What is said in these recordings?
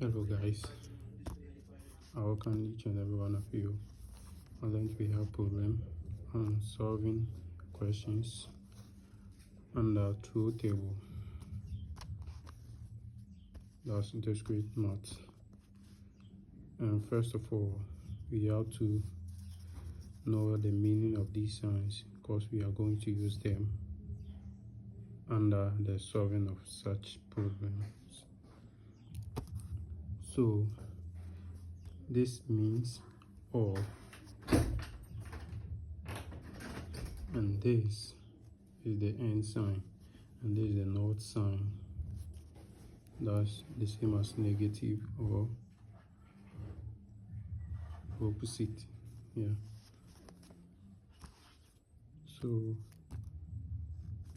Hello guys, I welcome each and every one of you. I learned we have problem on solving questions under truth table. That's integrate math. And first of all, we have to know the meaning of these signs because we are going to use them under the solving of such problems. So this means or, and this is the end sign, and this is the north sign. That's the same as negative or opposite. Yeah, so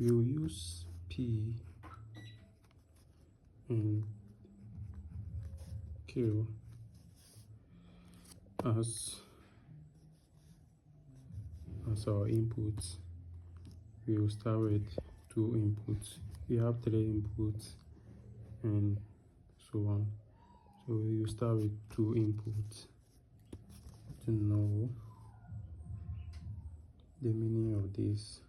we'll use P and Q as our inputs. We will start with two inputs. We have three inputs and so on. So we will start with two inputs to know the meaning of this.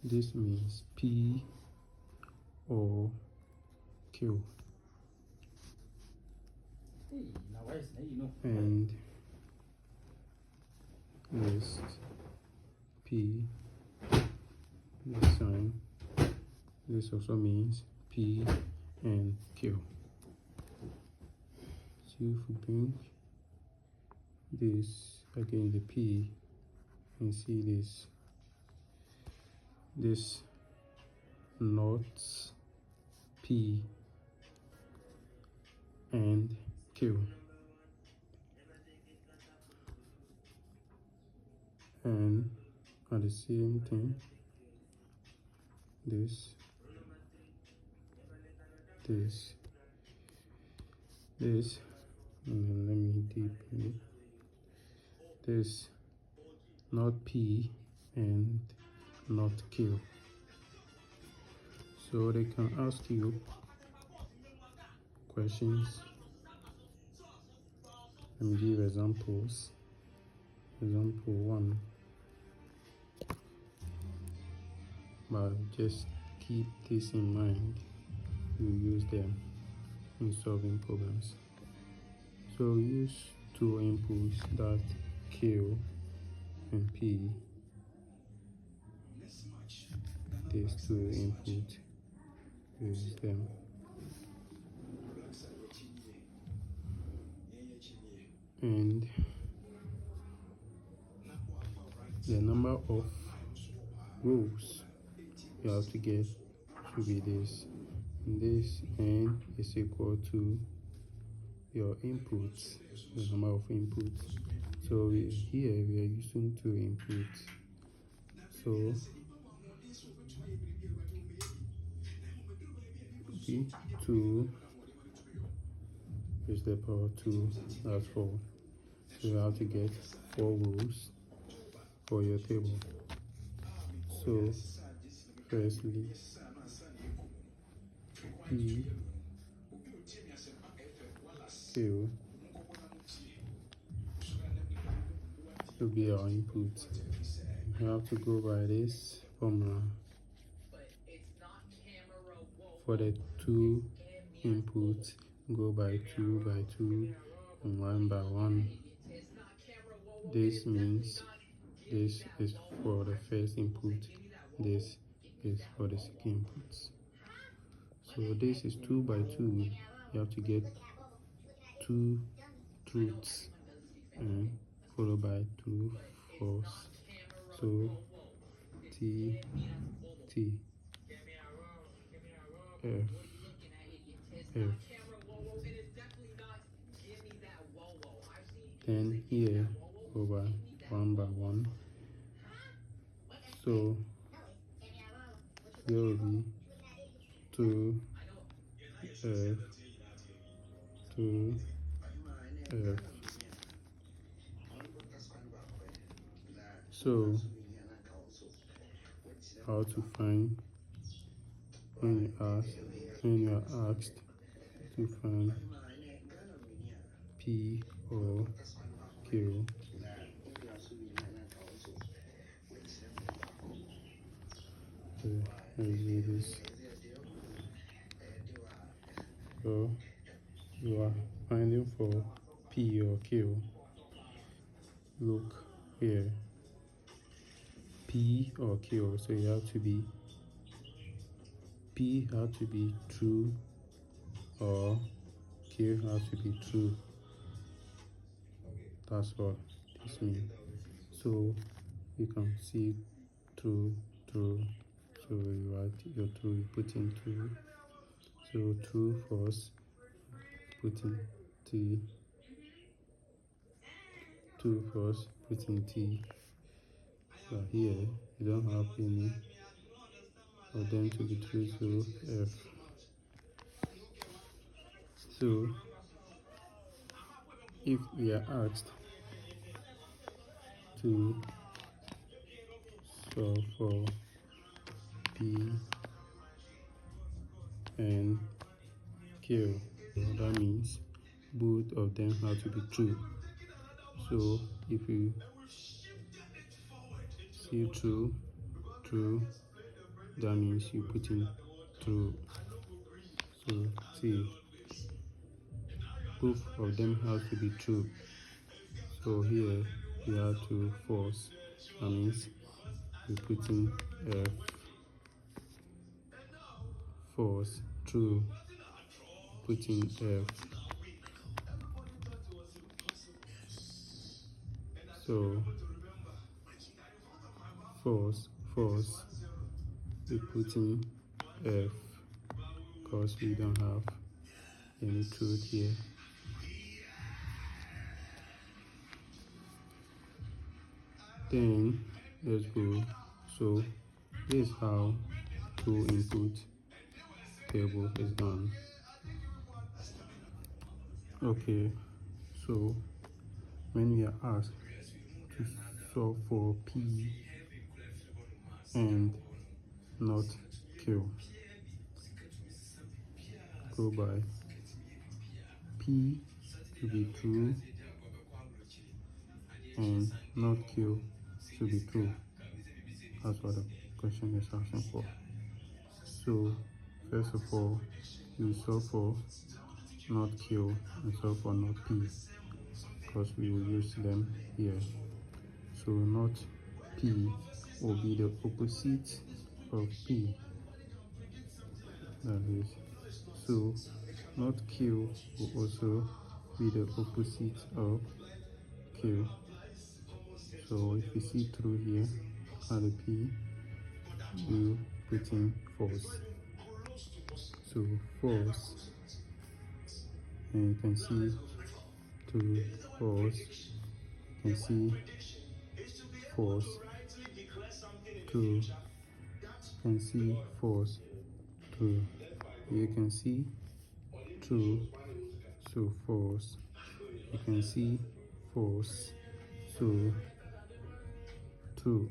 This means P or Q. And this P, this sign, this also means P and Q. So if we bring this again, the P, and see this not P and Q, and at the same thing this and then let me deepen it, this not P and not Q. So they can ask you questions. Let me give examples. Example 1, but just keep this in mind. You use them in solving problems. So use two inputs, that Q and P. These two inputs, use them. And the number of rows you have to get should be this. And this n is equal to your inputs, the number of inputs. So here we are using two inputs. So P2 is the power 2, that's 4. So you have to get 4 rows for your table. So firstly, P, Q will be our input. You have to go by this formula. For the two inputs, go by 2 by 2 and 1 by 1. This means this is for the first input, this is for the second input. So this is 2 by 2. You have to get 2 truths and followed by 2 false. So T, F, F. Then here over 1 by 1. So there will be 2 F, 2 F. So how to find when you are asked to find P or Q. Okay, let's do this. So you are finding for P or Q. Look here, P or Q. So you have to be P has to be true or Q has to be true. That's what this means. So you can see true. So you write your true, you put in true. So true, false, put in T. True, false, put in T. But here you don't have any of them to be true, so F. So if we are asked to solve for P and Q, that means both of them have to be true. So if you see true, that means you put in true. So see, both of them have to be true. So here we have to false. That means you put in false, true, put in F. So false, we put in F because we don't have any truth here. Then let's go. So this is how two input table is done. Okay, so when we are asked to solve for P and not Q, go by P to be true and not Q to be true. That's what the question is asking for. So first of all, you solve for not Q and solve for not P because we will use them here. So not P will be the opposite of P. That is, so not Q will also be the opposite of Q. So if you see through here at the P, you put in false. So false, and you can see true, false, you can see false, true, you can see false, true, you can see true, so false, you can see false, so true,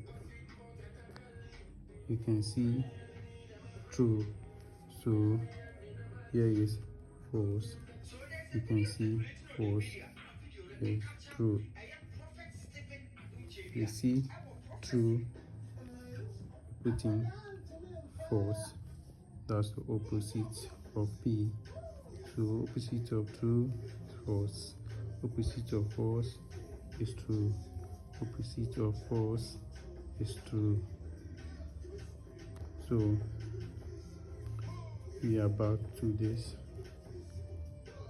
you can see true, so here is false, you can see false, here is true, you see true, put in false. That's the opposite of P. So opposite of true is false. Opposite of false is true. Opposite of false is true. So we are back to this.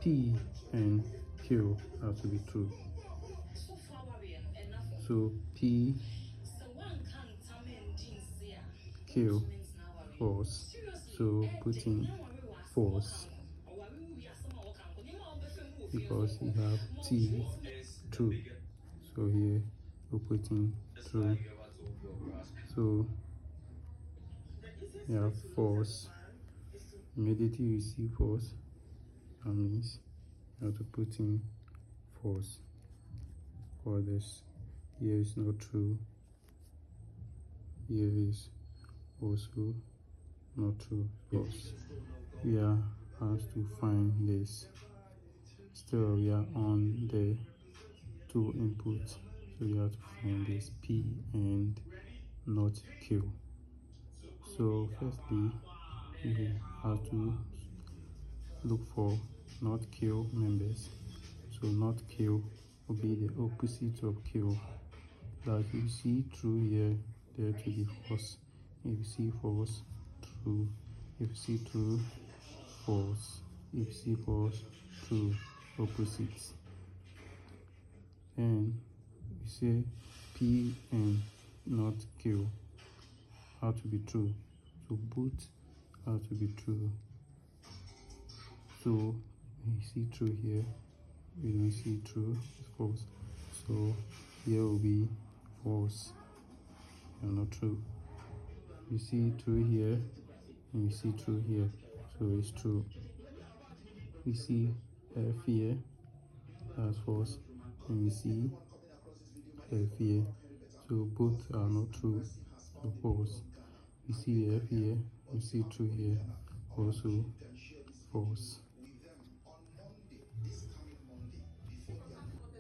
P and Q have to be true. So P, Q, false. So put in false because we have T, true. So here we put in true. So we have false. Immediately you see false, that means you have to put in false. For this, here is not true, here is also not true, because we are asked to find this. Still we are on the two inputs, so you have to find this P and not Q. So firstly you have to look for not Q members. So not Q will be the opposite of Q. Like you see true here, there to be false. If you see false, true. If you see true, false. If you see false, true. Opposites. And you say P and not Q have to be true. So both have to be true. So you see true here, we don't see true, it's false. So here will be false and not true. You see true here and you see true here, so it's true. We see F here, that's false, and we see F here, so both are not true, so false. We see F here, we see true here, also false.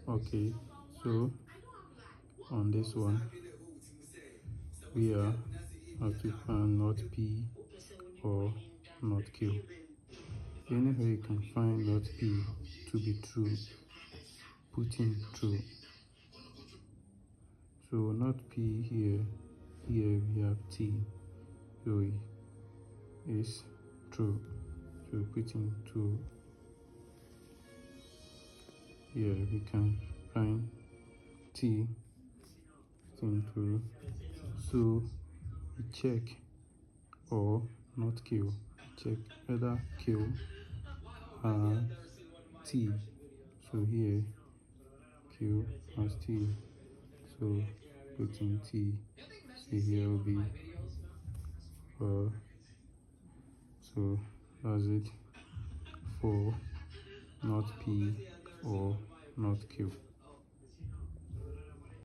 Okay, so on this one we are have to find not P or not Q. Anywhere you can find not P to be true, put in true. So not P here, here we have T, so it is true. So put in true. Here we can find T, put in true. So we check or not Q, check either Q or T. So here Q has T, so put in T. So here will be so that's it for not P or not Q.